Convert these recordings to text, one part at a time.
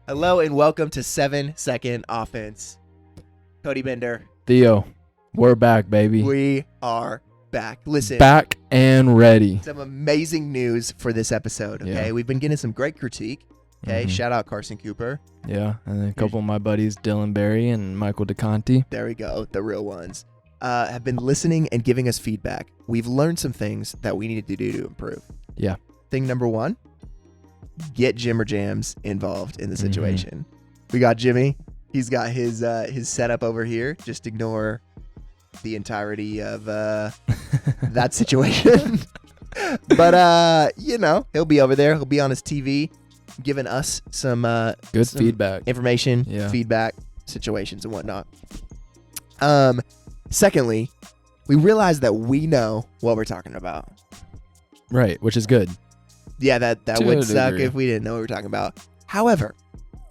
Hello and welcome to 7-Second Offense. Cody Bender. Theo, we're back, baby. We are back. Listen. Back and ready. Some amazing news for this episode, okay? Yeah. We've been getting some great critique, okay? Mhm. Shout out Carson Cooper. Yeah, and then a couple of my buddies, Dylan Berry and Michael DeConti. There we go, the real ones. Have been listening and giving us feedback. We've learned some things that we needed to do to improve. Yeah. Thing number one, get Jim or Jams involved in the Mm-hmm. situation. We got Jimmy. He's got his setup over here. Just ignore the entirety of that situation. But, he'll be over there. He'll be on his TV giving us some Good some feedback. information, Yeah. feedback, situations, and whatnot. Secondly, we realized that we know what we're talking about. Right, which is good. Yeah, that To would a suck degree. if we didn't know what we were talking about. However,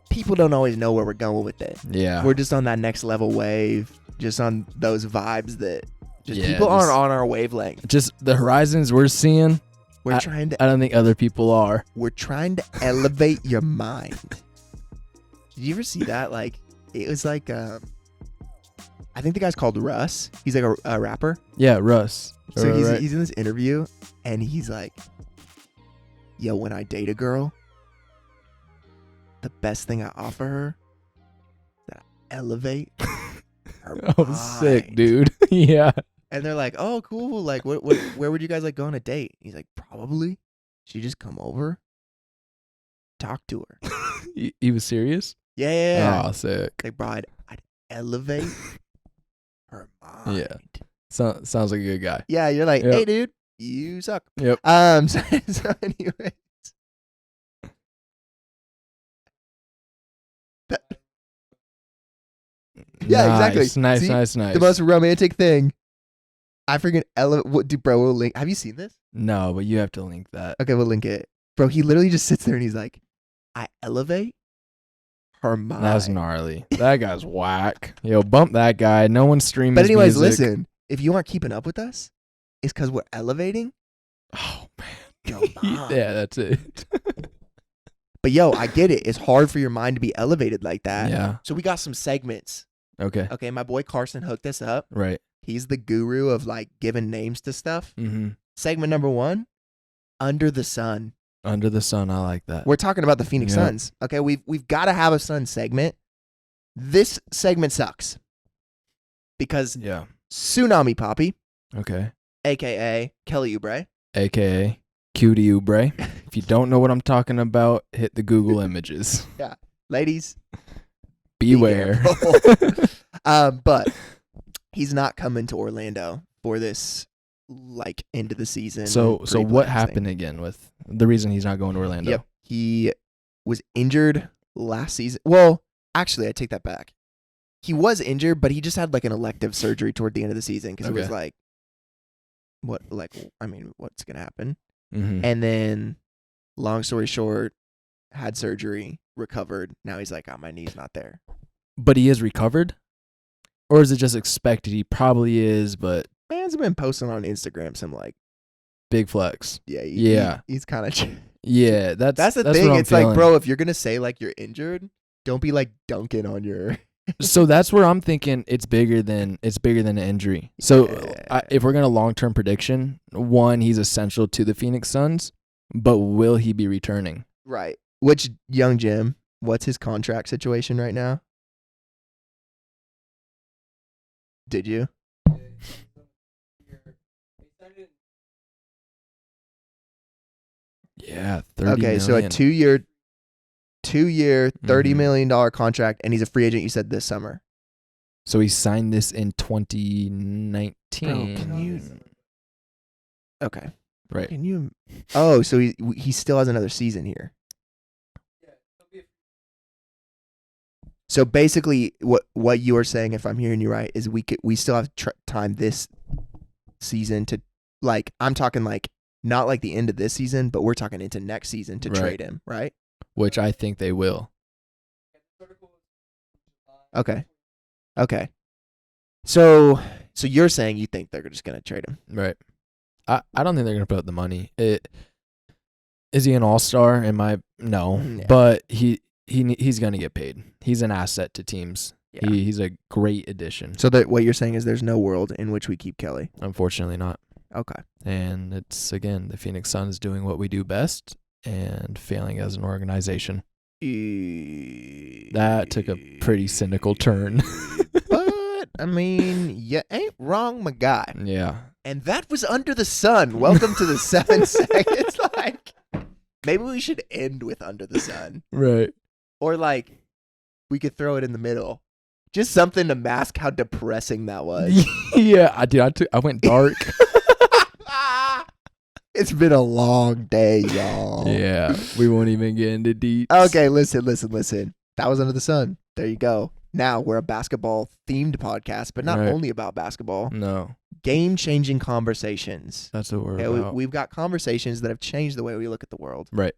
people don't always know where we're going with it. Yeah. We're just on that next level wave, just on those vibes that just Yeah, people just- aren't on our wavelength. Just the horizons we're seeing, We're trying to I don't think other people are. elevate your mind. Did you ever see that? Like, it was like I think the guy's called Russ. He's like a rapper. Yeah, Russ. So Right. he's in this interview and he's like, yo, when I date a girl, the best thing I offer her is that I elevate her Oh, sick, mind." dude. Yeah. And they're like, oh, cool. Like, where would you guys like go on a date? He's like, probably. She just come over, talk to her. He was serious? Yeah. Oh, sick. Like, bro, I'd elevate her mind. Yeah. Sounds like a good guy. Yeah, you're like, Yep. hey, dude, you suck. Yep. So anyways. Yeah, exactly. Nice, See? nice. The most romantic thing. I freaking elevate. What, dude, bro, we'll link. Have you seen this? No, but you have to link that. Okay, we'll link it. Bro, he literally just sits there and he's like, I elevate her mind. That's gnarly. That guy's whack. Yo, bump that guy. No one's streaming But his anyways, music. listen. If you aren't keeping up with us, it's because we're elevating Oh, man. your mind. Yeah, that's it. But yo, I get it. It's hard for your mind to be elevated like that. Yeah. So we got some segments. Okay. Okay, my boy Carson hooked us up. Right. He's the guru of like giving names to stuff. Mm-hmm. Segment number 1, Under the Sun. Under the sun, I like that. We're talking about the Phoenix Yep. Suns. Okay, we've got to have a Sun segment. This segment sucks because Yeah. Tsunami Poppy, Okay. aka Kelly Oubre, AKA Cutie Oubre. If you don't know what I'm talking about, hit the Google images. ladies, be Beware. careful. But he's not coming to Orlando for this like end of the season. So pre-playoffs what thing. happened again with the reason he's not going to Orlando? Yep. He was injured last season. Well, actually, I take that back. He was injured, but he just had like an elective surgery toward the end of the season because it was Okay. like, what's going to happen? Mm-hmm. And then, long story short, had surgery, recovered. Now he's like, my knee's not there. But he is recovered? Or is it just expected? He probably is, but Fans have been posting on Instagram some like, big flex. yeah, he's kind of. Yeah, that's That's the what thing. I'm It's like, feeling. bro, if you're going to say like you're injured, don't be like dunking on your. So that's where I'm thinking it's bigger than an injury. So Yeah. if we're gonna long-term prediction, one, he's essential to the Phoenix Suns, but will he be returning? Right. Which young Jim, what's his contract situation right now? Did you? Yeah, 30 Okay, so a million. 2-year $30 Mhm. million contract, and he's a free agent, you said, this summer. So he signed this in 2019. Bro, can you- Okay. Right. Can you? Oh, so he still has another season here. So basically, what you are saying, if I'm hearing you right, is we still have time this season to, like, I'm talking like not like the end of this season, but we're talking into next season to Right. trade him, right? Which I think they will. Okay. So you're saying you think they're just gonna trade him? Right. I don't think they're gonna put up the money. Is he an all-star? No. Yeah. But he's gonna get paid. He's an asset to teams. Yeah. He's a great addition. So that what you're saying is there's no world in which we keep Kelly. Unfortunately, not. Okay. And it's again the Phoenix Suns doing what we do best and failing as an organization. That took a pretty cynical turn. But I mean, you ain't wrong, my guy. Yeah. And that was Under the Sun. Welcome to the 7 seconds. Like, maybe we should end with Under the Sun. Right. Or like, we could throw it in the middle. Just something to mask how depressing that was. Yeah, I went dark. It's been a long day, y'all. Yeah, we won't even get into deets. Okay, listen. That was Under the Sun. There you go. Now we're a basketball-themed podcast, but not only about basketball. No. Game-changing conversations. That's what we're Okay, about. we've got conversations that have changed the way we look at the world. Right.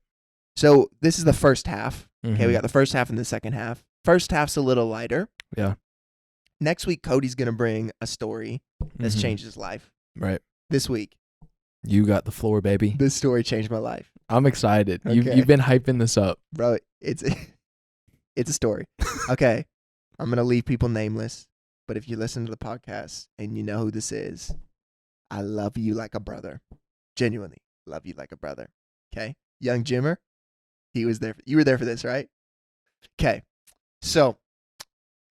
So this is the first half. Mm-hmm. Okay, we got the first half and the second half. First half's a little lighter. Yeah. Next week, Cody's going to bring a story that's changed his life. Right. This week, You got the floor, baby. this story changed my life. I'm excited. Okay. You've been hyping this up. Bro, it's a story. Okay, I'm going to leave people nameless, but if you listen to the podcast and you know who this is, I love you like a brother. Genuinely love you like a brother. Okay? Young Jimmer, he was there. You were there for this, right? Okay. So,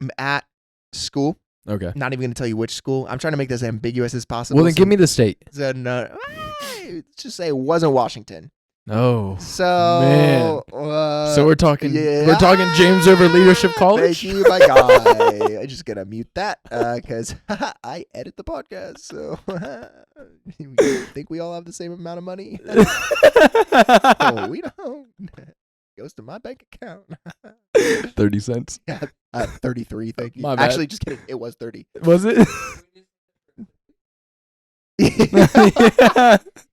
I'm at school. Okay. Not even going to tell you which school. I'm trying to make this as ambiguous as possible. Well, then give me the state. So, no, let's just say it wasn't Washington. Oh. So, Man. So we're talking James River Leadership College? Thank you, my guy. I'm just going to mute that because I edit the podcast. So, you think we all have the same amount of money? Oh, we don't. Goes to my bank account. 30 cents. Yeah, 33, thank you. My bad. Actually, just kidding. It was 30. Was it?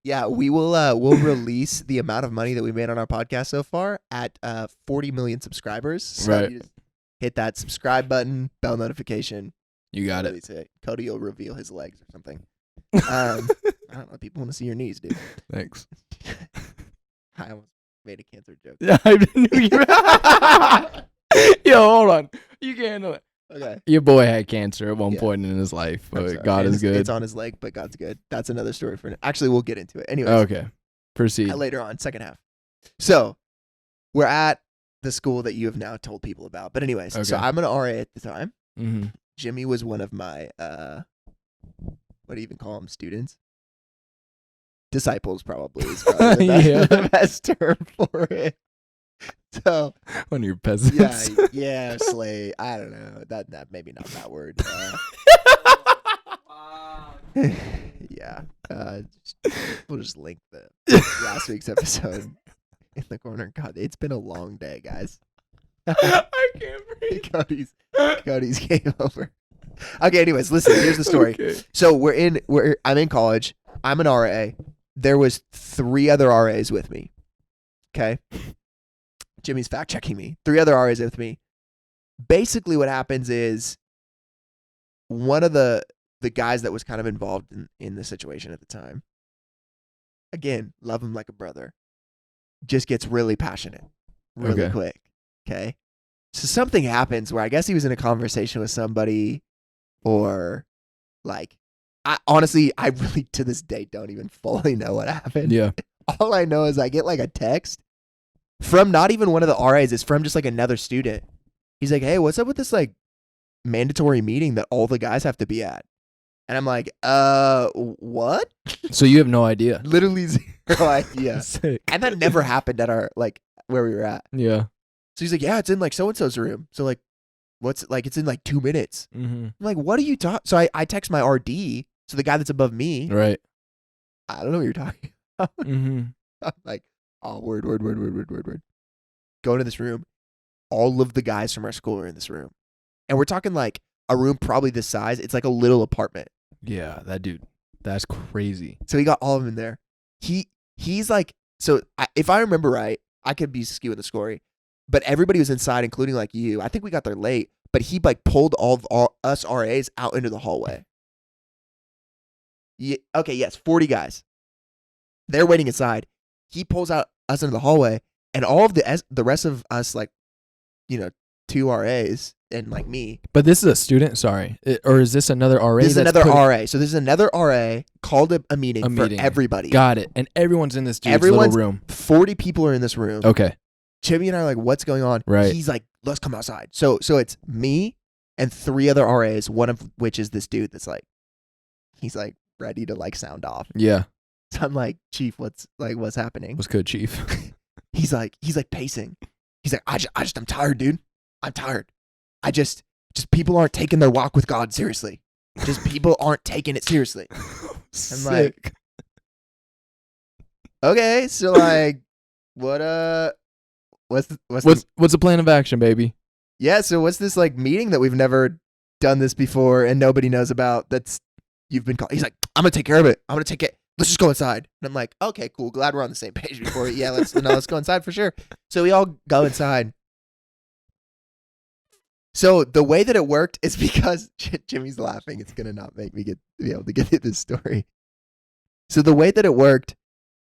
Yeah, we'll release the amount of money that we made on our podcast so far at 40 million subscribers. So Right. you just hit that subscribe button, bell notification. You got it. Release it. Cody will reveal his legs or something. I don't know. People want to see your knees, dude. Thanks. I almost made a cancer joke. Yeah, I knew you. Yo, hold on. You can't handle it. Okay. Your boy had cancer at one Yeah. point in his life, I'm but sorry. God is good. It's on his leg, but God's good. That's another story for actually, we'll get into it. Anyways. Okay. Proceed. Later on, second half. So we're at the school that you have now told people about. But anyways, so Okay. I'm an RA at the time. Mm-hmm. Jimmy was one of my what do you even call them? Students? Disciples probably is probably the best, Yeah. the best term for it. So One of your peasants. yeah, slay. I don't know. That maybe not that word. Yeah. We'll just link the last week's episode in the corner. God, it's been a long day, guys. I can't breathe. Cody's game over. Okay, anyways, listen, here's the story. Okay. So I'm in college. I'm an RA. There was 3 other RAs with me. Okay? Jimmy's fact checking me. 3 other RAs with me. Basically what happens is one of the guys that was kind of involved in the situation at the time, again, love him like a brother, just gets really passionate really Okay. quick. Okay? So something happens where I guess he was in a conversation with somebody, or like, I really to this day don't even fully know what happened. Yeah. All I know is I get like a text from not even one of the RAs. It's from just like another student. He's like, hey, what's up with this like mandatory meeting that all the guys have to be at? And I'm like, what? So you have no idea. Literally zero idea. Sick. And that never happened at our, like, where we were at. Yeah. So he's like, yeah, it's in like so-and-so's room. So like, it's in like 2 minutes. Mm-hmm. I'm like, what are you talking? So I text my RD, so the guy that's above me. Right. I don't know what you're talking about. Mm-hmm. I'm like, oh, word. Go into this room. All of the guys from our school are in this room. And we're talking like a room probably this size. It's like a little apartment. Yeah, that dude. That's crazy. So he got all of them in there. He's like, so if I remember right, I could be skewing the story, but everybody was inside, including like you. I think we got there late, but he like pulled all us RAs out into the hallway. Yeah, okay, yes, 40 guys. They're waiting inside. He pulls out us into the hallway, and all of the rest of us like 2 RAs and like me. But this is a student, sorry. Or is this another RA? This is another RA. So this is another RA called a meeting for everybody. Got it. And everyone's in this dude's little room. 40 people are in this room. Okay. Jimmy and I are like, what's going on? Right. He's like, let's come outside. So it's me and 3 other RAs, one of which is this dude that's like, he's like ready to like sound off. Yeah. So I'm like, Chief, what's happening? What's good, Chief? He's like pacing. He's like, I'm tired, dude. I'm tired. Just people aren't taking their walk with God seriously. Just people aren't taking it seriously. I'm like, okay, so like, what's the plan of action, baby? Yeah, so what's this like meeting that we've never done this before and nobody knows about you've been called? He's like, I'm gonna take care of it. I'm gonna take it. Let's just go inside. And I'm like, okay, cool. Glad we're on the same page before. Yeah, let's go inside for sure. So we all go inside. So the way that it worked is because Jimmy's laughing. It's gonna not make me be able to get into this story. So the way that it worked,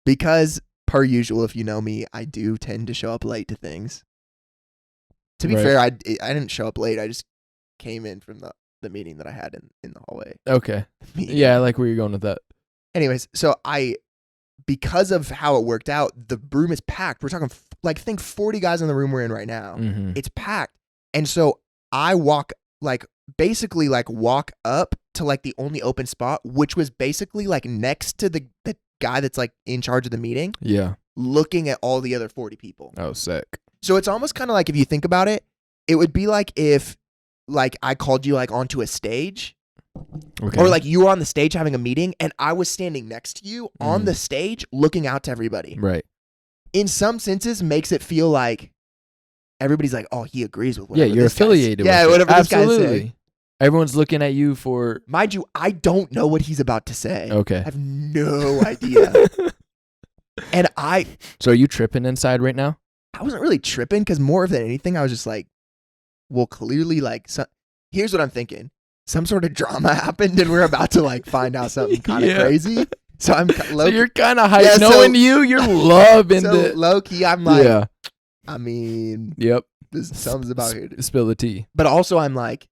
because per usual, if you know me, I do tend to show up late to things. To be fair, I didn't show up late. I just came in from the meeting that I had in the hallway. Okay. Yeah, I like where you're going with that. Anyways, so because of how it worked out, the room is packed. We're talking like, think 40 guys in the room we're in right now. Mm-hmm. It's packed. And so I walk up to like the only open spot, which was basically like next to the guy that's like in charge of the meeting. Yeah. Looking at all the other 40 people. Oh, sick. So it's almost kind of like, if you think about it, it would be like if like I called you like onto a stage. Okay. Or like you were on the stage having a meeting and I was standing next to you on the stage looking out to everybody. Right. In some senses makes it feel like everybody's like, oh, he agrees with whatever. Yeah, you're affiliated with it. Whatever Absolutely. this guy's saying. Everyone's looking at you for... Mind you, I don't know what he's about to say. Okay. I have no idea. And So are you tripping inside right now? I wasn't really tripping because more than anything, I was just like, well, clearly like, here's what I'm thinking. Some sort of drama happened and we're about to like find out something kind of crazy. So I'm so you're kind of hyped. Knowing you're loving it. Low key, I'm like, yeah. I mean, yep. Something's about here. Spill the tea. But also I'm like,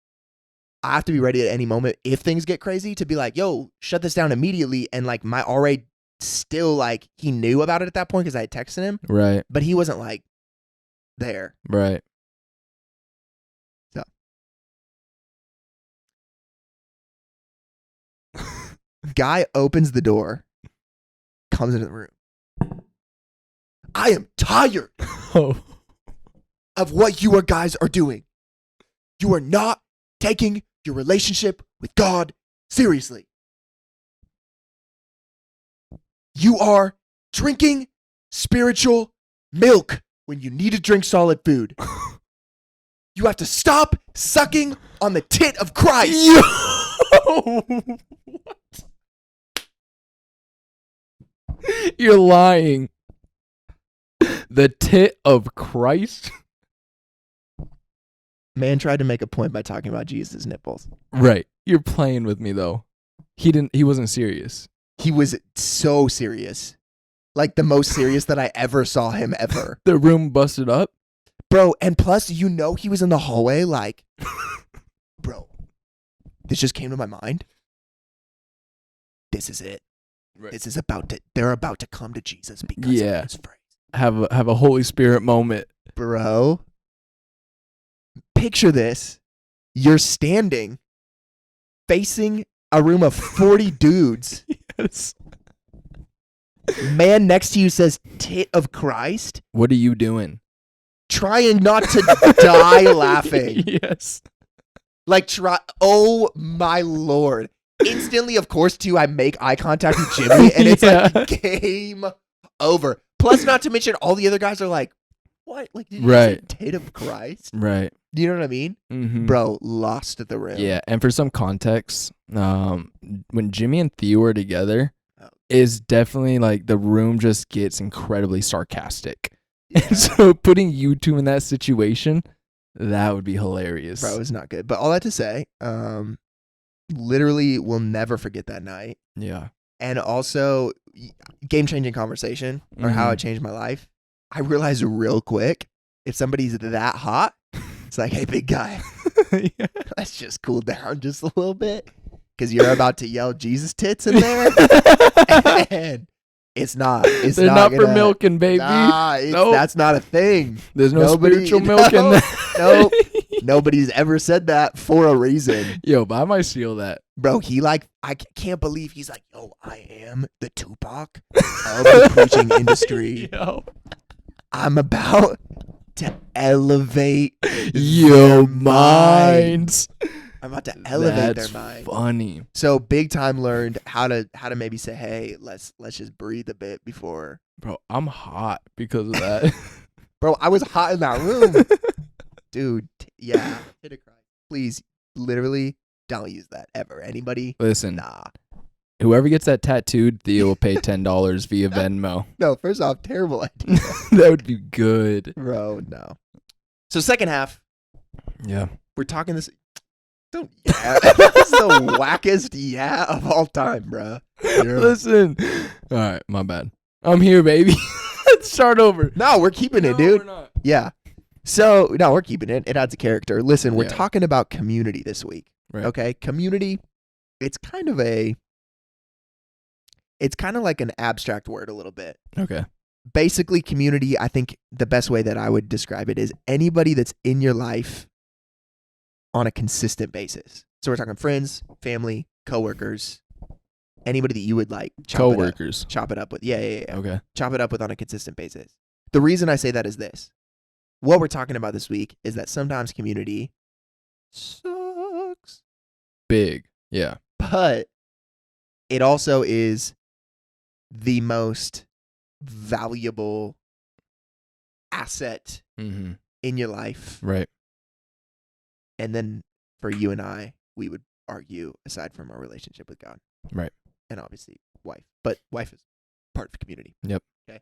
I have to be ready at any moment if things get crazy to be like, yo, shut this down immediately. And like my RA still like, he knew about it at that point because I had texted him. Right. But he wasn't like there. Right. So. Guy opens the door, comes into the room. I am tired of what you guys are doing. You are not taking your relationship with God seriously. You are drinking spiritual milk when you need to drink solid food. You have to stop sucking on the tit of Christ. Yo! What? You're lying. The tit of Christ? Man tried to make a point by talking about Jesus' nipples. Right. You're playing with me though. He wasn't serious. He was so serious. Like the most serious that I ever saw him ever. The room busted up? Bro, and plus, he was in the hallway like, bro, this just came to my mind. This is it. Right. This is they're about to come to Jesus because of this phrase. Have a Holy Spirit moment. Bro, picture this. You're standing facing a room of 40 dudes. Yes. Man next to you says, tit of Christ. What are you doing? Trying not to die laughing. Yes. Like, oh my Lord. Instantly, of course, too, I make eye contact with Jimmy, and it's like, game over. Plus, not to mention, all the other guys are like, what? Like, did you say tit of Christ? Right. Do you know what I mean? Mm-hmm. Bro, lost at the rim. Yeah, and for some context, when Jimmy and Theo are together, is definitely like the room just gets incredibly sarcastic. Yeah. And so putting you two in that situation, that would be hilarious. Bro, it's not good. But all that to say, literally will never forget that night. Yeah. And also, game-changing conversation or how it changed my life. I realized real quick, if somebody's that hot, It's like, hey, big guy, Yeah. let's just cool down just a little bit, because you're about to yell Jesus tits in there, and it's not. It's They're not for gonna, milking, baby. Nah, Nope. that's not a thing. There's no spiritual milk in that. Nope. Nobody's ever said that for a reason. Yo, but I might steal that. Bro, I can't believe he's like, yo, I am the Tupac of the preaching industry. Yo. I'm about to elevate Your their minds. minds. I'm about to elevate That's their mind. funny. So big time learned how to maybe say, hey, let's just breathe a bit before. Bro, I'm hot because of that. Bro, I was hot in that room. Dude, yeah. Hit a cry. Please, literally, don't use that ever. Anybody? Listen, Nah. whoever gets that tattooed, Theo will pay $10 via Venmo. No, first off, terrible idea. That would be good. Bro, no. So second half, Yeah. we're talking this. Don't yeah. That's the wackest yeah of all time, bro. Listen. All right, my bad. I'm here, baby. Let's start over. No, we're keeping it, No, dude. we're not. Yeah. So, no, we're keeping it. It adds a character. Listen, we're Yeah. talking about community this week. Right. Okay? Community, it's kind of like an abstract word a little bit. Okay. Basically, community, I think the best way that I would describe it is anybody that's in your life on a consistent basis. So we're talking friends, family, coworkers, anybody that you would like Coworkers. chop it up with. Yeah. Okay. Chop it up with on a consistent basis. The reason I say that is this. What we're talking about this week is that sometimes community sucks, Big. Yeah. but it also is the most valuable asset Mm-hmm. in your life. Right. And then for you and I, we would argue, aside from our relationship with God. Right. And obviously wife. But wife is part of the community. Yep. Okay.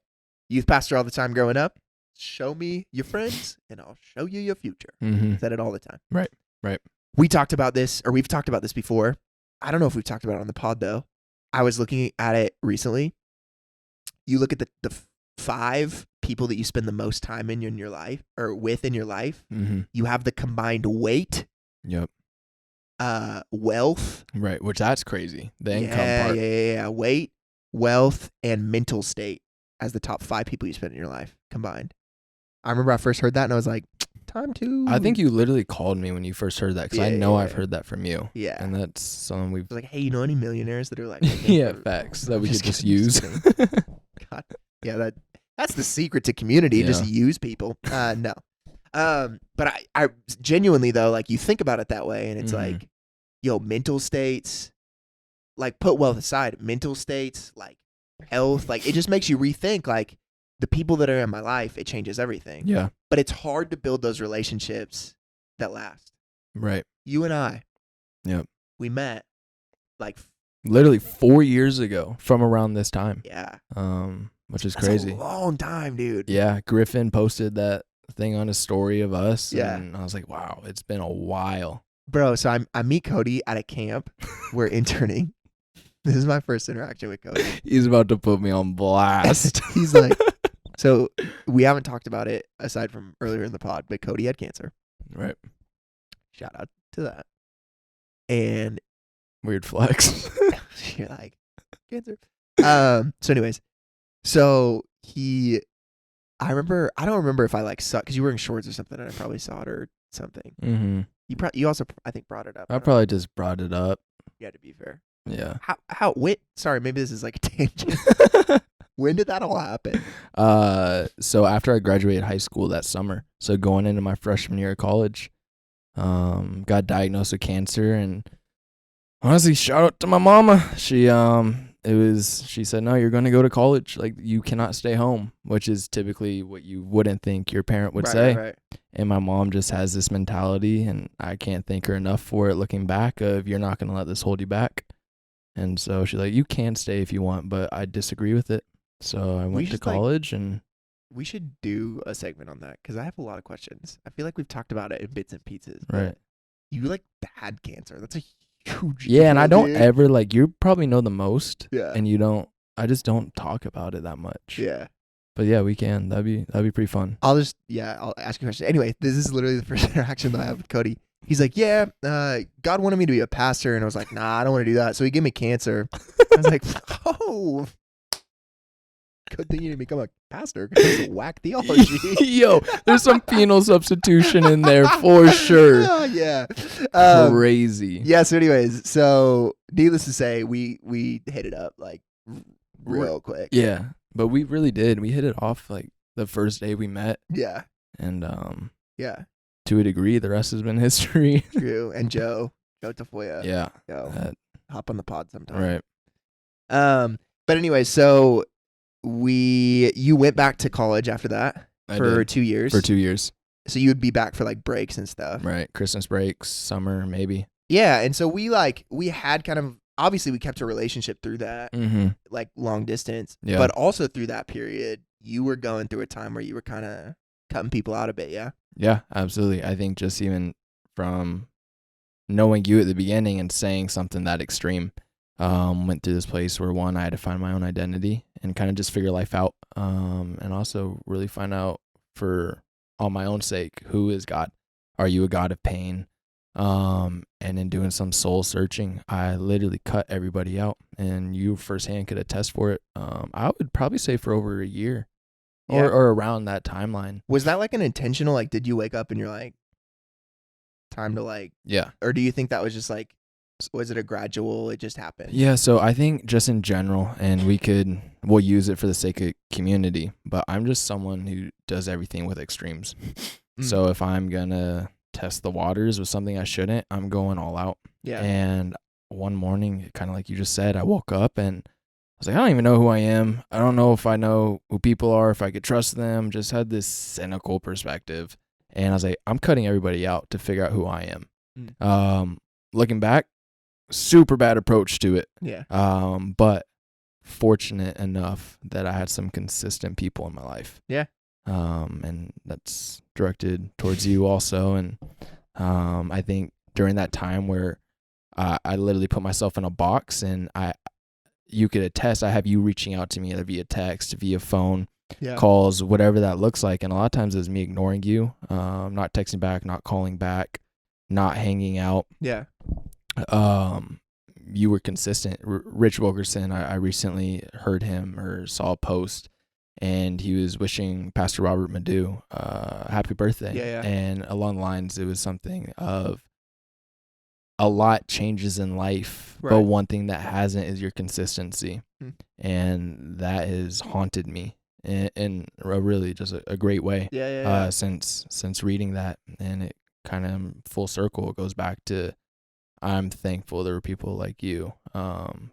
Youth pastor all the time growing up. Show me your friends and I'll show you your future. Mm-hmm. Said it all the time. Right. We've talked about this before. I don't know if we've talked about it on the pod though. I was looking at it recently. You look at the 5 people that you spend the most time in your life or with in your life. Mm-hmm. You have the combined weight, Yep. wealth. Right. Which that's crazy. The income part. Yeah. Weight, wealth, and mental state as the top 5 people you spend in your life combined. I remember I first heard that and I was like, time to. I think you literally called me when you first heard that because I know I've heard that from you. Yeah. And that's something we've. I was like, hey, you know any millionaires that are like. Yeah, facts that we could just use. God. Yeah, that's the secret to community. Yeah. Just use people. No. But I genuinely though, like you think about it that way and it's Mhm. like, yo, mental states, like put wealth aside, mental states, like health, like it just makes you rethink like the people that are in my life, it changes everything. Yeah. But it's hard to build those relationships that last. Right. You and I. Yep. We met like Literally 4 years ago from around this time. yeah. Which is That's crazy. a long time, dude. Yeah. Griffin posted that thing on his story of us. Yeah. And I was like, wow, it's been a while. Bro, so I meet Cody at a camp. We're interning. This is my first interaction with Cody. He's about to put me on blast. He's like, so we haven't talked about it aside from earlier in the pod, but Cody had cancer. Right. Shout out to that. And Weird flex. you're like, cancer. So anyways, I don't remember if I like saw, because you were wearing shorts or something and I probably saw it or something. Mm-hmm. You also, I think, brought it up. I probably just brought it up. Yeah, to be fair. Yeah. Sorry, maybe this is like a tangent. When did that all happen? So after I graduated high school that summer, so going into my freshman year of college, got diagnosed with cancer, and honestly, shout out to my mama. She said, no, you're going to go to college. Like, you cannot stay home, which is typically what you wouldn't think your parent would say. Right. And my mom just has this mentality, and I can't thank her enough for it looking back of, you're not going to let this hold you back. And so she's like, you can stay if you want, but I disagree with it. So I went to college, and we should do a segment on that because I have a lot of questions. I feel like we've talked about it in bits and pieces. right. You like had cancer. That's a huge Yeah, and I deal, don't dude. ever, like, you probably know the most, Yeah. and I just don't talk about it that much. Yeah. But yeah, we can. That'd be pretty fun. I'll ask you a question. Anyway, this is literally the first interaction that I have with Cody. He's like, yeah, God wanted me to be a pastor. And I was like, nah, I don't want to do that. So he gave me cancer. I was like, oh, good thing you didn't become a pastor because it's a whack theology. Yo, there's some penal substitution in there for sure. Oh, yeah. Crazy. Yeah. So anyways, needless to say, we hit it up like real quick. Yeah. But we really did. We hit it off like the first day we met. Yeah. And yeah. To a degree, the rest has been history. True. And Joe Tafoya. Yeah. Hop on the pod sometime. Right. But anyway, so you went back to college after that for 2 years. For 2 years. So you would be back for like breaks and stuff. Right. Christmas breaks, summer, maybe. Yeah. And so we had kind of, obviously we kept a relationship through that, like long distance. Yeah. But also through that period, you were going through a time where you were kind of cutting people out a bit. Yeah. Yeah, absolutely. I think just even from knowing you at the beginning and saying something that extreme, went through this place where one, I had to find my own identity and kind of just figure life out, and also really find out for on my own sake, who is God? Are you a God of pain? And in doing some soul searching, I literally cut everybody out, and you firsthand could attest for it. I would probably say for over a year. Yeah. Or around that timeline. Was that like an intentional, like, did you wake up and you're like, time to like, yeah. Or do you think that was just like, was it a gradual, it just happened? Yeah. So I think just in general, and we'll use it for the sake of community, but I'm just someone who does everything with extremes. So if I'm going to test the waters with something I shouldn't, I'm going all out. Yeah. And one morning, kind of like you just said, I woke up and I was like, I don't even know who I am. I don't know if I know who people are, if I could trust them. Just had this cynical perspective. And I was like, I'm cutting everybody out to figure out who I am. Looking back, super bad approach to it. Yeah. But fortunate enough that I had some consistent people in my life. Yeah. And that's directed towards you also. And I think during that time where I literally put myself in a box, and you could attest, I have you reaching out to me either via text, via phone, calls, whatever that looks like. And a lot of times it was me ignoring you, not texting back, not calling back, not hanging out. Yeah. You were consistent. Rich Wilkerson, I recently heard him or saw a post, and he was wishing Pastor Robert Madu happy birthday. Yeah. And along the lines, it was something of, a lot changes in life, but one thing that hasn't is your consistency. And that has haunted me in really just a great way. Since reading that, and it kind of full circle, it goes back to, I'm thankful there were people like you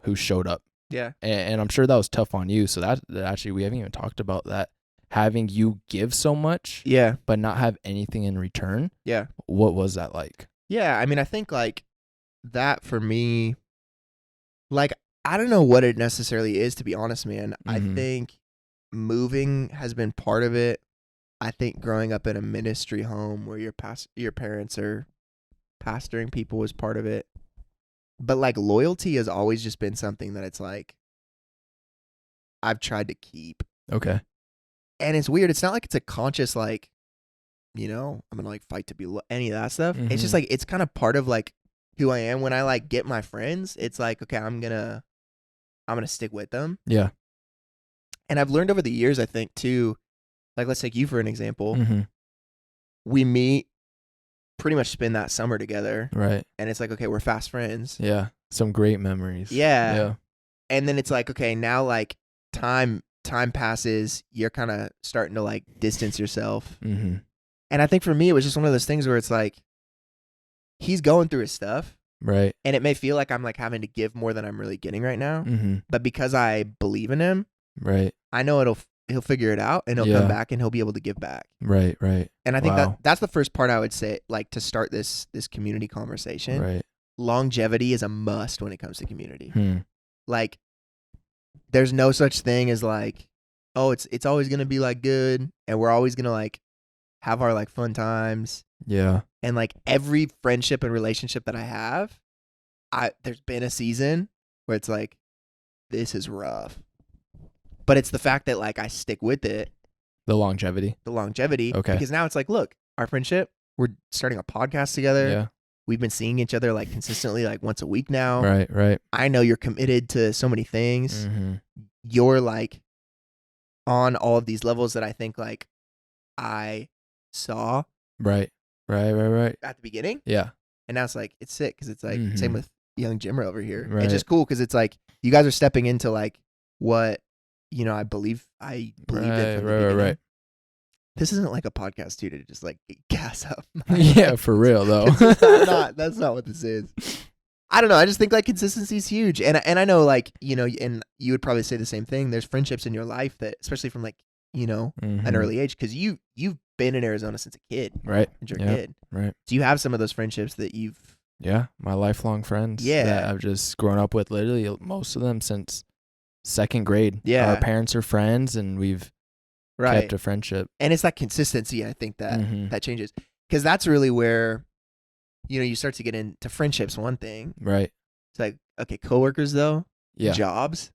who showed up. Yeah. And I'm sure that was tough on you. So that actually, we haven't even talked about that. Having you give so much, but not have anything in return. Yeah. What was that like? Yeah. I mean, I think like that for me, like, I don't know what it necessarily is, to be honest, man. I think moving has been part of it. I think growing up in a ministry home where your parents are pastoring people was part of it. But like loyalty has always just been something that it's like I've tried to keep. Okay. And it's weird. It's not like it's a conscious like, I'm gonna like fight to be any of that stuff. It's just like it's kind of part of like who I am. When I like get my friends, it's like, okay, I'm gonna stick with them. Yeah. And I've learned over the years, I think too, like let's take you for an example. We meet, pretty much spend that summer together. Right. And it's like, okay, we're fast friends. Yeah. Some great memories. Yeah. And then it's like, okay, now like time passes, you're kind of starting to like distance yourself. And I think for me, it was just one of those things where it's like, he's going through his stuff. Right. And it may feel like I'm like having to give more than I'm really getting right now. But because I believe in him, right, I know he'll figure it out, and he'll come back and he'll be able to give back. Right. And I think that's the first part I would say, like, to start this community conversation. Right. Longevity is a must when it comes to community. Like, there's no such thing as like, oh, it's always gonna be like good, and we're always gonna like have our like fun times. Yeah. And like every friendship and relationship that I have, there's been a season where it's like, this is rough. But it's the fact that like I stick with it, The longevity. Okay. Because now it's like, look, our friendship, we're starting a podcast together. Yeah. We've been seeing each other like consistently, like once a week now. Right. I know you're committed to so many things. Mm-hmm. You're like on all of these levels that I think like I saw Right. at the beginning. Yeah. And now it's like, it's sick because it's like, Mhm. same with young Jimmer over here. Right. It's just cool because it's like, you guys are stepping into like what, I believed it from the beginning. Right. This isn't like a podcast too to just like gas up. Yeah, for real though. That's not what this is. I don't know. I just think like consistency is huge. And I know like, and you would probably say the same thing. There's friendships in your life that, especially from like, an early age, because you've been in Arizona since a kid. Right. Since you're a kid. Right. Do you have some of those friendships that you've... Yeah, my lifelong friends. Yeah. That I've just grown up with, literally most of them since second grade. Yeah. Our parents are friends and we've kept a friendship. And it's that consistency, I think, that Mhm. that changes. Because that's really where, you start to get into friendships, one thing. Right. It's like, okay, coworkers though, Yeah. jobs.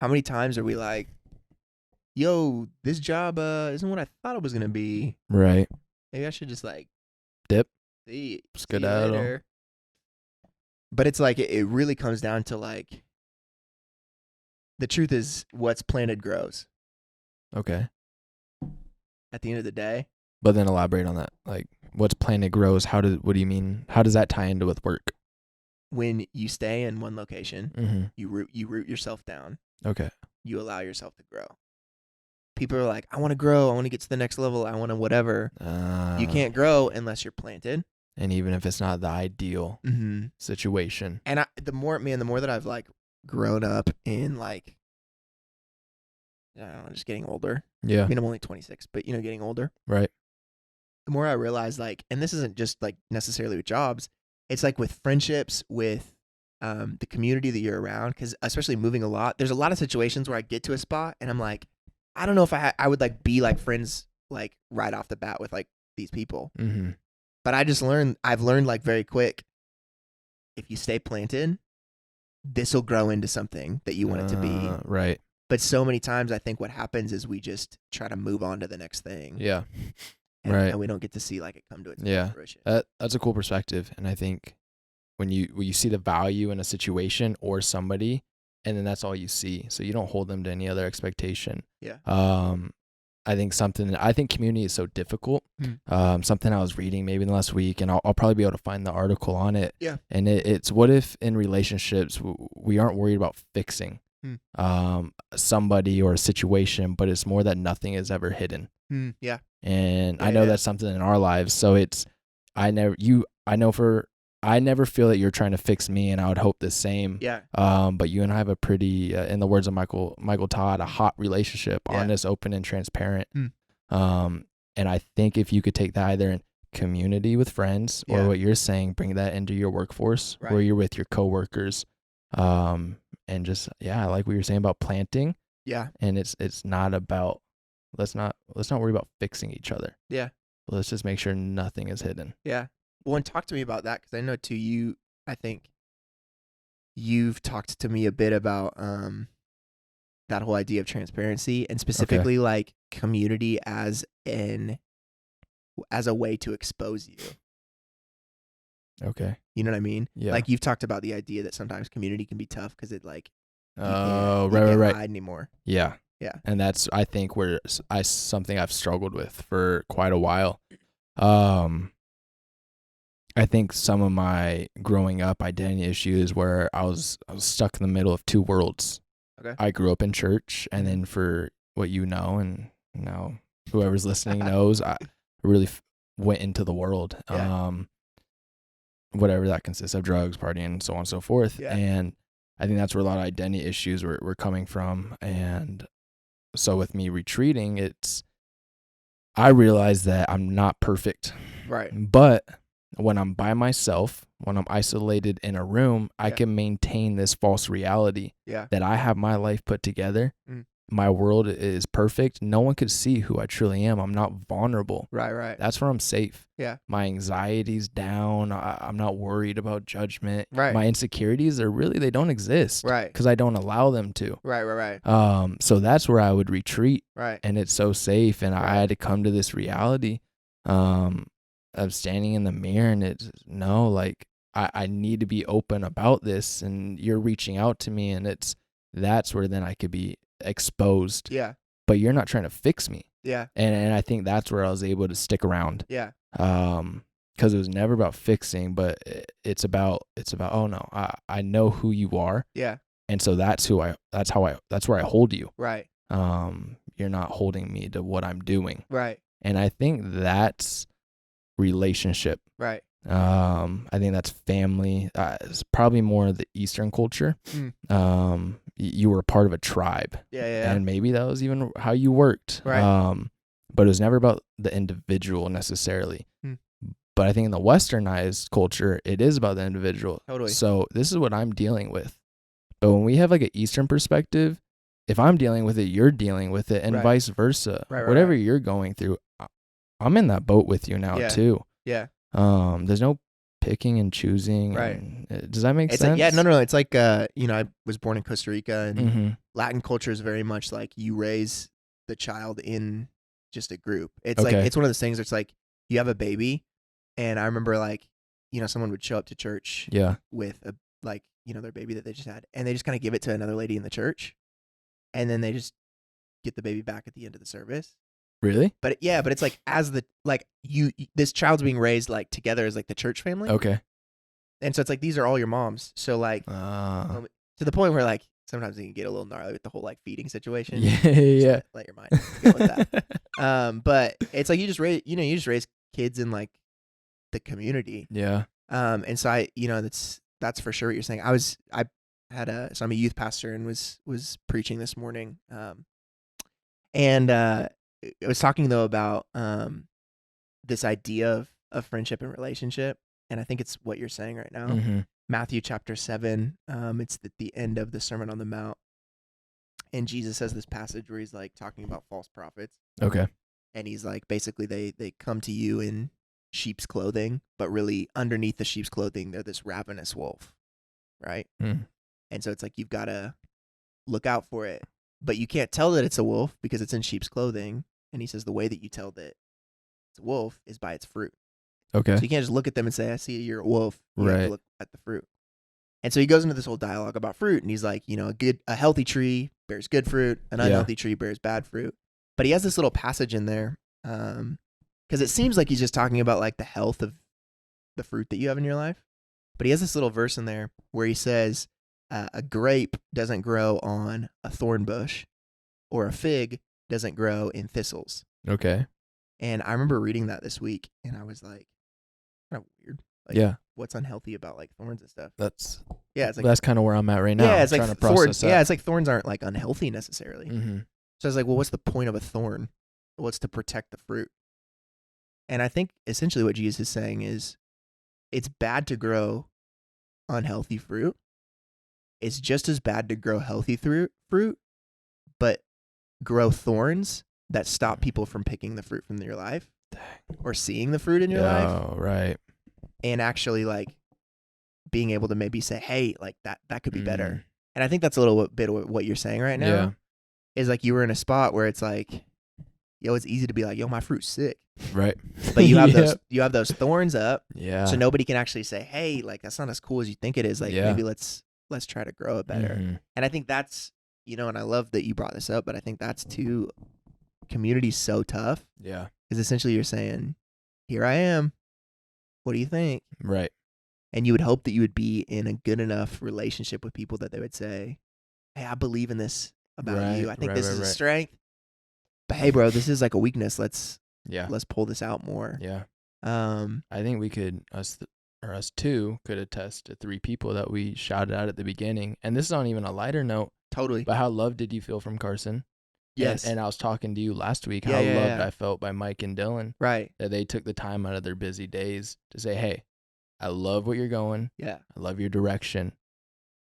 How many times are we like, yo, this job isn't what I thought it was going to be. Right. Maybe I should just like Dip. See you Skedaddle. later. But it's like, it really comes down to like, the truth is what's planted grows Okay. at the end of the day. But then elaborate on that. Like what's planted grows. What do you mean? How does that tie into with work? When you stay in one location, Mm-hmm. you root yourself down. Okay. You allow yourself to grow. People are like, I want to grow. I want to get to the next level. I want to whatever. You can't grow unless you're planted. And even if it's not the ideal situation. And the more that I've like grown up in like, I don't know, just getting older. Yeah. I mean, I'm only 26, but getting older. Right. The more I realize like, and this isn't just like necessarily with jobs, it's like with friendships, with the community that you're around. Because especially moving a lot, there's a lot of situations where I get to a spot and I'm like, I don't know if I would like be like friends like right off the bat with like these people. Mm-hmm. But I've learned like very quick, if you stay planted, this will grow into something that you want it to be. Right. But so many times I think what happens is we just try to move on to the next thing. Yeah. And we don't get to see like it come to its fruition. That's a cool perspective. And I think when you see the value in a situation or somebody, and then that's all you see. So you don't hold them to any other expectation. Yeah. I think community is so difficult. Something I was reading maybe in the last week, and I'll probably be able to find the article on it. Yeah. And it's what if in relationships we aren't worried about fixing somebody or a situation, but it's more that nothing is ever hidden. Yeah. And I know that's something in our lives. So I never feel that you're trying to fix me, and I would hope the same. Yeah. But you and I have a pretty, in the words of Michael Todd, a hot relationship, honest, open, and transparent. And I think if you could take that either in community with friends or what you're saying, bring that into your workforce where you're with your coworkers, and just I like what you're saying about planting. Yeah. And it's not about let's not worry about fixing each other. Yeah. Let's just make sure nothing is hidden. Yeah. Well, and talk to me about that, because I know too, I think you've talked to me a bit about that whole idea of transparency, and specifically like community as a way to expose you. Okay. You know what I mean? Yeah. Like you've talked about the idea that sometimes community can be tough because it like you right can't hide anymore. Yeah. Yeah. And that's, I think, where something I've struggled with for quite a while. I think some of my growing up identity issues where I was stuck in the middle of two worlds. Okay. I grew up in church, and then for what you know, and now whoever's listening knows, I really went into the world. Yeah. Whatever that consists of, drugs, partying, so on and so forth. Yeah. And I think that's where a lot of identity issues were coming from. And so with me retreating, I realized that I'm not perfect. Right. But when I'm by myself, when I'm isolated in a room, I can maintain this false reality that I have my life put together my world is perfect, no one could see who I truly am. I'm not vulnerable. Right. That's where I'm safe. Yeah. My anxiety's down. I'm not worried about judgment. Right. My insecurities they don't exist. Right. Because I don't allow them to. Right. So that's where I would retreat. Right. And it's so safe. And I Right. had to come to this reality of standing in the mirror, and it's like I need to be open about this, and you're reaching out to me, and that's where then I could be exposed. Yeah. But you're not trying to fix me. Yeah. And I think that's where I was able to stick around. Yeah. Because it was never about fixing, but it's about oh no, I know who you are. Yeah. And so that's where I hold you. Right. You're not holding me to what I'm doing. Right. And I think that's relationship. Right. I think that's family. It's probably more the Eastern culture. You were a part of a tribe. Yeah. And maybe that was even how you worked. Right. But it was never about the individual necessarily. But I think in the westernized culture, it is about the individual. Totally. So this is what I'm dealing with. But when we have like an Eastern perspective, if I'm dealing with it, you're dealing with it, and Right. vice versa. Right. Whatever you're going through, I'm in that boat with you now too. Yeah. There's no picking and choosing. Right. Does that make It's sense? like, no. It's like, I was born in Costa Rica, and Mm-hmm. Latin culture is very much like you raise the child in just a group. It's Okay. like, it's one of those things where it's like you have a baby, and I remember like, someone would show up to church Yeah. with their baby that they just had, and they just kind of give it to another lady in the church, and then they just get the baby back at the end of the service. Really? But but it's like this child's being raised like together as like the church family. Okay. And so it's like these are all your moms. So like to the point where like sometimes it can get a little gnarly with the whole like feeding situation. Yeah. Just Yeah. let your mind go with that. But it's like you just raise kids in like the community. Yeah. And so that's for sure what you're saying. So I'm a youth pastor and was preaching this morning. And I was talking though about this idea of friendship and relationship, and I think it's what you're saying right now. Mm-hmm. Matthew chapter 7. It's at the end of the Sermon on the Mount, and Jesus has this passage where he's like talking about false prophets. Okay. And he's like, basically they come to you in sheep's clothing, but really underneath the sheep's clothing they're this ravenous wolf, right? And so it's like you've got to look out for it. But you can't tell that it's a wolf because it's in sheep's clothing. And he says the way that you tell that it's a wolf is by its fruit. Okay. So you can't just look at them and say, I see you're a wolf. You have Right. to look at the fruit. And so he goes into this whole dialogue about fruit. And he's like, a healthy tree bears good fruit. An unhealthy tree bears bad fruit. But he has this little passage in there because it seems like he's just talking about like the health of the fruit that you have in your life. But he has this little verse in there where he says, a grape doesn't grow on a thorn bush, or a fig doesn't grow in thistles. Okay. And I remember reading that this week, and I was like, kind of weird. Like, Yeah. what's unhealthy about like thorns and stuff? It's It's like that's kind of where I'm at right now. yeah, it's I'm like trying to process thorns. that. Yeah, it's like thorns aren't like unhealthy necessarily. Mm-hmm. So I was like, well, what's the point of a thorn? Well, it's to protect the fruit. And I think essentially what Jesus is saying is, it's bad to grow unhealthy fruit. It's just as bad to grow healthy fruit, but grow thorns that stop people from picking the fruit from your life or seeing the fruit in your life. Oh, right. And actually like being able to maybe say, hey, like that could be better. And I think that's a little bit of what you're saying right now. Yeah. Is like you were in a spot where it's like, it's easy to be like, my fruit's sick. Right. But you have those thorns up. Yeah. So nobody can actually say, hey, like that's not as cool as you think it is. Like maybe let's try to grow it better. Mm-hmm. And I think that's, and I love that you brought this up, but I think that's too, community's so tough. Yeah. Because essentially you're saying, here I am. What do you think? Right. And you would hope that you would be in a good enough relationship with people that they would say, hey, I believe in this about you. I think this is a strength. But hey, bro, this is like a weakness. Let's pull this out more. Yeah. I think we could, us two could attest to 3 people that we shouted out at the beginning. And this is on even a lighter note. Totally. But how loved did you feel from Carson? Yes. And I was talking to you last week, how loved I felt by Mike and Dylan. Right. That they took the time out of their busy days to say, hey, I love where you're going. Yeah. I love your direction.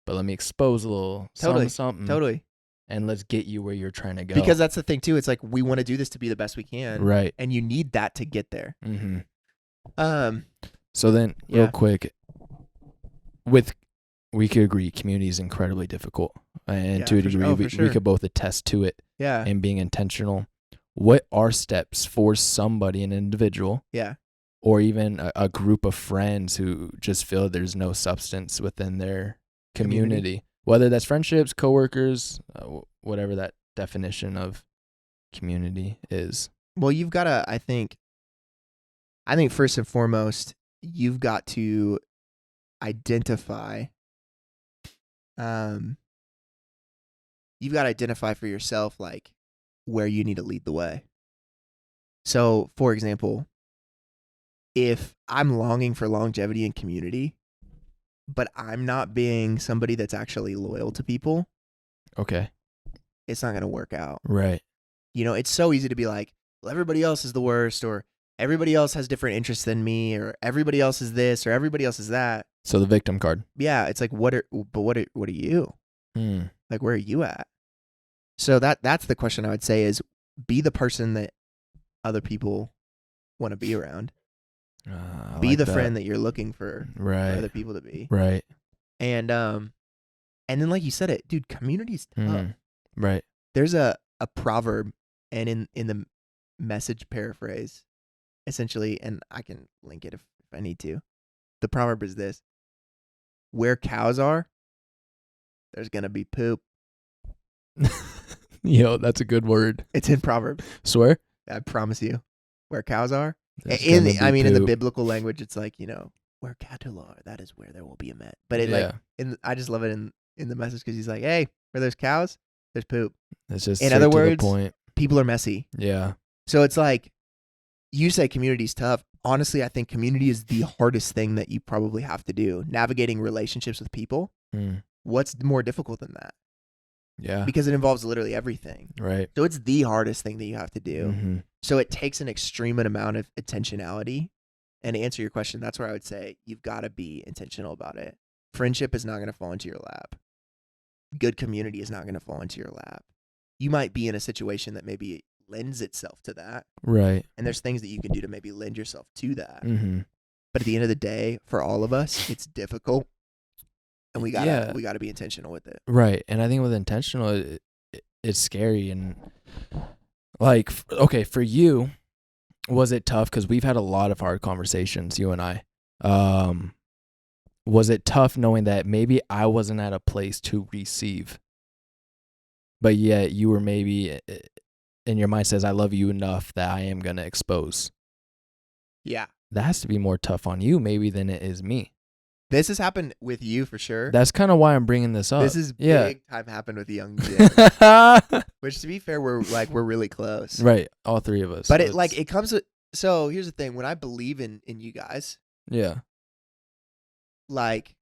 But let me expose a little something. Totally. and let's get you where you're trying to go. Because that's the thing too. It's like we want to do this to be the best we can, right. and you need that to get there. So then, Yeah. real quick, we could agree community is incredibly difficult, and Yeah, to a for sure. degree, Oh, for we sure. could both attest to it Yeah. and being intentional. What are steps for somebody, an individual, Yeah. or even a group of friends who just feel there's no substance within their community? Whether that's friendships, coworkers, whatever that definition of community is. Well, you've got to, I think first and foremost, you've got to identify, for yourself, like, where you need to lead the way. So, for example, if I'm longing for longevity in community, but I'm not being somebody that's actually loyal to people, Okay. it's not going to work out. Right. You know, it's so easy to be like, well, everybody else is the worst, or everybody else has different interests than me, or everybody else is this, or everybody else is that. So the victim card. Yeah, it's like, what are you? Like, where are you at? So that's the question I would say is, be the person that other people want to be around. Be like the that. friend that you're looking for other people to be. Right. And then like you said it, dude, community's tough. Right. There's a proverb, and in the message paraphrase, essentially, and I can link it if I need to. The proverb is this: where cows are, there's gonna be poop. Yo, that's a good word. It's in Proverbs. Swear? I promise you. Where cows are. There's In gonna be the poop. biblical language, it's like, where cattle are, that is where there will be a met. But it I just love it in the message, because he's like, hey, where there's cows, there's poop. It's just in straight other to words, the point. People are messy. Yeah. So it's like, you say community's tough. Honestly, I think community is the hardest thing that you probably have to do. Navigating relationships with people. What's more difficult than that? Yeah. Because it involves literally everything. Right. So it's the hardest thing that you have to do. Mm-hmm. So it takes an extreme amount of intentionality. And to answer your question, that's where I would say you've got to be intentional about it. Friendship is not going to fall into your lap. Good community is not going to fall into your lap. You might be in a situation that maybe lends itself to that. Right. And there's things that you can do to maybe lend yourself to that. Mm-hmm. But at the end of the day, for all of us, it's difficult. And we gotta be intentional with it. Right. And I think with intentional, it's scary. And like, okay, for you, was it tough? Because we've had a lot of hard conversations, you and I. Was it tough knowing that maybe I wasn't at a place to receive, but yet you were maybe in your mind says, I love you enough that I am going to expose? Yeah. That has to be more tough on you maybe than it is me. This has happened with you for sure. That's kind of why I'm bringing this up. This is big time happened with young Jim. Which, to be fair, we're really close. Right. All three of us. But it comes with, so here's the thing. When I believe in you guys, yeah. Like,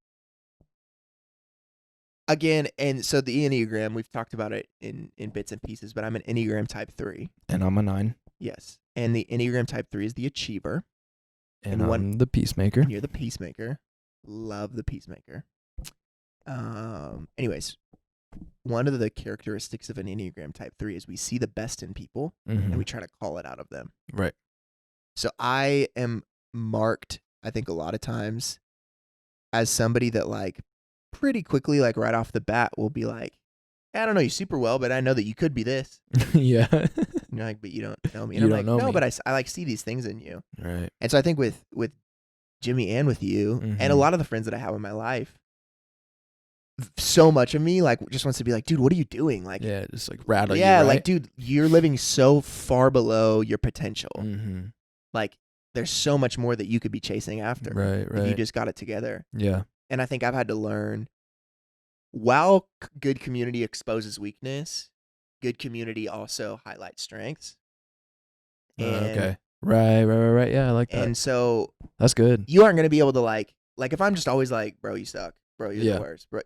again, and so the Enneagram, we've talked about it in bits and pieces, but I'm an Enneagram type 3. And I'm a 9. Yes. And the Enneagram type 3 is the achiever. And I'm the peacemaker. And you're the peacemaker. Love the peacemaker. Anyways, one of the characteristics of an Enneagram type 3 is we see the best in people and we try to call it out of them. Right. So I am marked, I think, a lot of times as somebody that, like, pretty quickly, like right off the bat, will be like, I don't know you super well, but I know that you could be this. Yeah. You're like, but you don't know me. And You I'm don't like, know no, me. but I like see these things in you. Right. And so I think with Jimmy and with you and a lot of the friends that I have in my life, so much of me like just wants to be like, dude, what are you doing? Like, yeah, just like rattle. Yeah, you, right? like, dude, you're living so far below your potential. Like, there's so much more that you could be chasing after. Right. If you just got it together. Yeah. And I think I've had to learn, while good community exposes weakness, good community also highlights strengths. Okay. Right. Yeah, I like that. And so that's good. You aren't going to be able to like if I'm just always like, bro, you suck. Bro, you're the worst. Bro,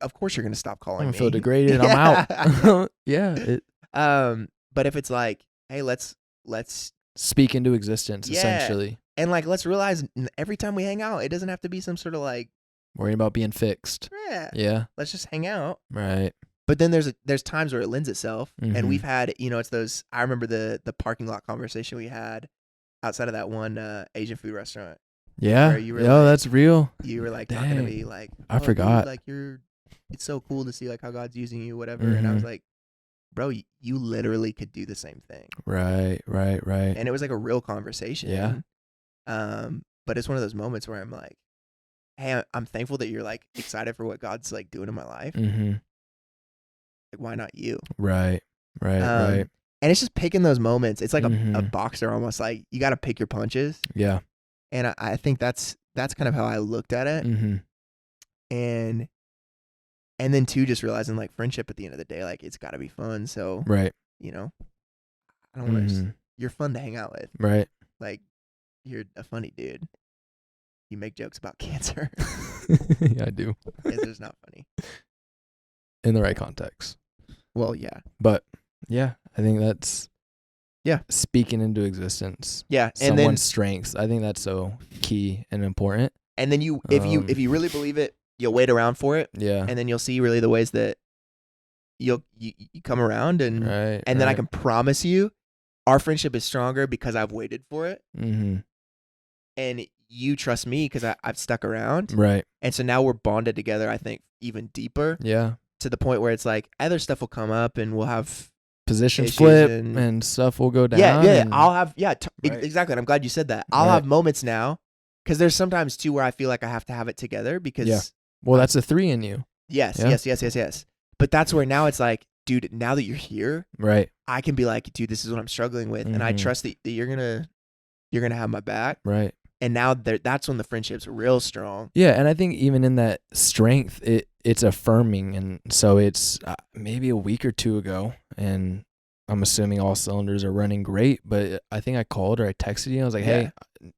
of course you're going to stop calling me. I'm going to feel degraded. I'm out. Yeah. But if it's like, hey, let's speak into existence, essentially. And like, let's realize every time we hang out, it doesn't have to be some sort of like worrying about being fixed. Yeah. Yeah. Let's just hang out. Right. But then there's times where it lends itself, and Mhm. we've had, it's those. I remember the parking lot conversation we had outside of that one Asian food restaurant. Yeah. Where you were Yo, like- that's real. You were like talking to Dang. me like, I "Oh, dude, forgot. like it's so cool to see like how God's using you, whatever." And I was Mhm. like, "Bro, you literally could do the same thing." Right. And it was like a real conversation. Yeah. But it's one of those moments where I'm like, "Hey, I'm thankful that you're like excited for what God's like doing in my life. Mhm. Like, why not you?" Right. Right. And it's just picking those moments. It's like a Mhm. boxer almost. Like you got to pick your punches. Yeah. And I think that's kind of how I looked at it. Mhm. And then too, just realizing like friendship at the end of the day, like it's got to be fun. So Right. I don't want to. Mhm. You're fun to hang out with. Right. Like you're a funny dude. You make jokes about cancer. Yeah, I do. Cancer's not funny. In the right context. Well, yeah, But yeah, I think that's Yeah. speaking into existence. yeah. And Someone's then strengths. I think that's so key and important. you, if you really believe it, you'll wait around for it, Yeah. and then you'll see really the ways that you come around, and Right. and then I can promise you, our friendship is stronger because I've waited for it, Mm-hmm. and you trust me because I've stuck around, Right. and so now we're bonded together. I think even deeper Yeah. to the point where it's like other stuff will come up, and we'll have Position issues flip and- and stuff will go down. yeah. and- I'll have Right. exactly. And I'm glad you said that. I'll Right. have moments now because there's sometimes too where I feel like I have to have it together because Yeah. Well, that's a 3 in you. yes, Yeah. yes. But that's where now it's like, dude, now that you're here, Right. I can be like, dude, this is what I'm struggling with, and I Mhm. trust that you're gonna have my back. Right. And now that's when the friendship's real strong. Yeah, and I think even in that strength, it's affirming, and so it's maybe a week or two ago, and I'm assuming all cylinders are running great. But I think I called or I texted you. I was like, "Hey,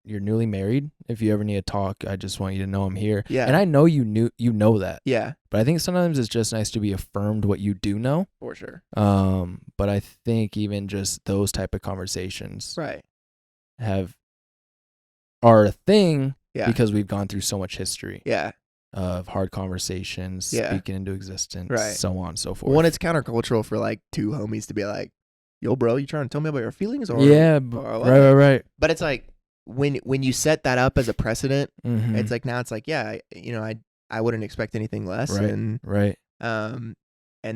you're newly married. If you ever need to talk, I just want you to know I'm here." Yeah. And I know you know that, Yeah, but I think sometimes it's just nice to be affirmed what you do know. for sure. But I think even just those type of conversations Right. are a thing Yeah. because we've gone through so much history Yeah. of hard conversations, Yeah. speaking into existence, Right. so on and so forth. One, it's countercultural for like two homies to be like, "Yo, bro, you trying to tell me about your feelings?" Or yeah, or what? right. But it's like when you set that up as a precedent, Mm-hmm. it's like now it's like, yeah, I wouldn't expect anything less, Right. and Right. and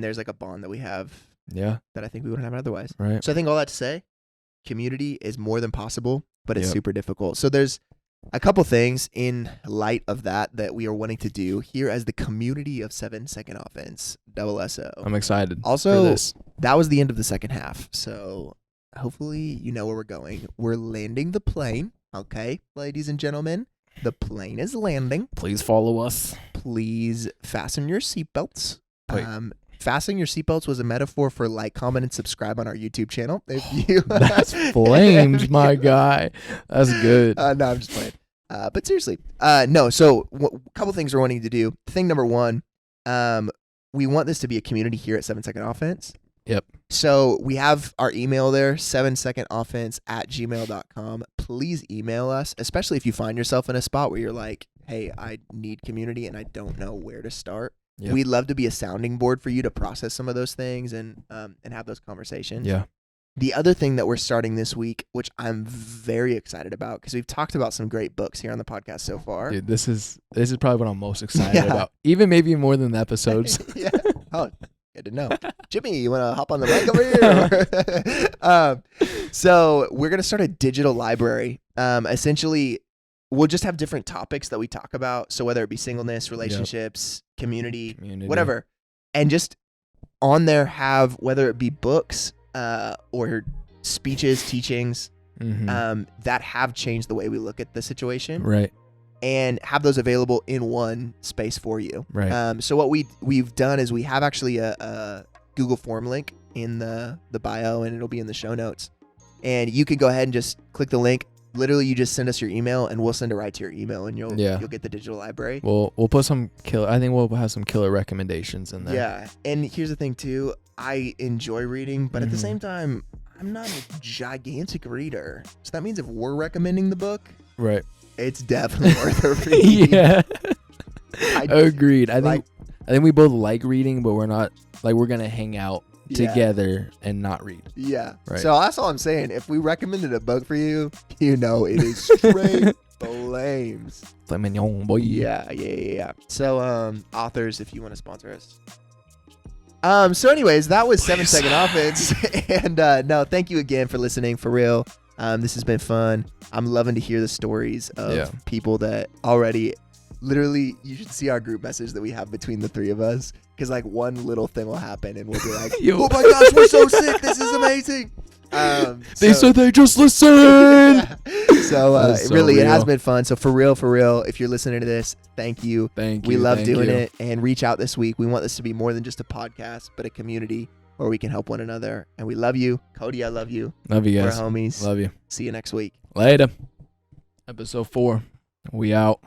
there's like a bond that we have Yeah. that I think we wouldn't have otherwise. Right. So I think all that to say, community is more than possible, but it's Yep. super difficult. So there's a couple things in light of that we are wanting to do here as the community of 7-second offense, double SO. I'm excited. Also, for this. that was the end of the second half. So hopefully you know where we're going. We're landing the plane. Okay, ladies and gentlemen, the plane is landing. Please follow us. Please fasten your seatbelts. Wait. Fastening your seatbelts was a metaphor for like, comment, and subscribe on our YouTube channel. If you That's flames, my guy. That's good. No, I'm just playing. But seriously, no. So a couple things we're wanting to do. Thing number one, we want this to be a community here at 7-second offense. Yep. So we have our email there, 7secondoffense@gmail.com. Please email us, especially if you find yourself in a spot where you're like, hey, I need community and I don't know where to start. Yep. We'd love to be a sounding board for you to process some of those things and have those conversations. Yeah. The other thing that we're starting this week, which I'm very excited about, because we've talked about some great books here on the podcast so far. Dude, this is probably what I'm most excited Yeah. about. Even maybe more than the episodes. Yeah. Oh, good to know. Jimmy, you want to hop on the mic over here? So we're going to start a digital library. Essentially, we'll just have different topics that we talk about. So whether it be singleness, relationships, community, whatever. And just on there have, whether it be books or speeches, teachings, Mhm. that have changed the way we look at the situation. Right. And have those available in one space for you. Right. So what we've done is we have actually a Google form link in the bio, and it'll be in the show notes. And you can go ahead and just click the link. Literally, you just send us your email, and we'll send it right to your email, and you'll get the digital library. We'll put some killer. I think we'll have some killer recommendations in there. Yeah, and here's the thing too. I enjoy reading, but at the Mhm. same time, I'm not a gigantic reader. So that means if we're recommending the book, Right. it's definitely worth a read. Yeah. I- Agreed. I think like- I think we both like reading, but we're not like we're gonna hang out together and not read. Yeah. Right. So that's all I'm saying. If we recommended a book for you, you know it is straight flames. Mignon, boy. Yeah. So authors, if you want to sponsor us. So anyways, that was 7 Second Offense. And no, thank you again for listening, for real. This has been fun. I'm loving to hear the stories of people that already, literally, you should see our group message that we have between the three of us. Because like one little thing will happen and we'll be like, oh my gosh, we're so sick. This is amazing. They said they just listened. So it has been fun. So for real, if you're listening to this, thank you. We love doing it, and reach out this week. We want this to be more than just a podcast, but a community where we can help one another. And we love you. Cody, I love you. Love you guys. We're homies. Love you. See you next week. Later. Episode 4. We out.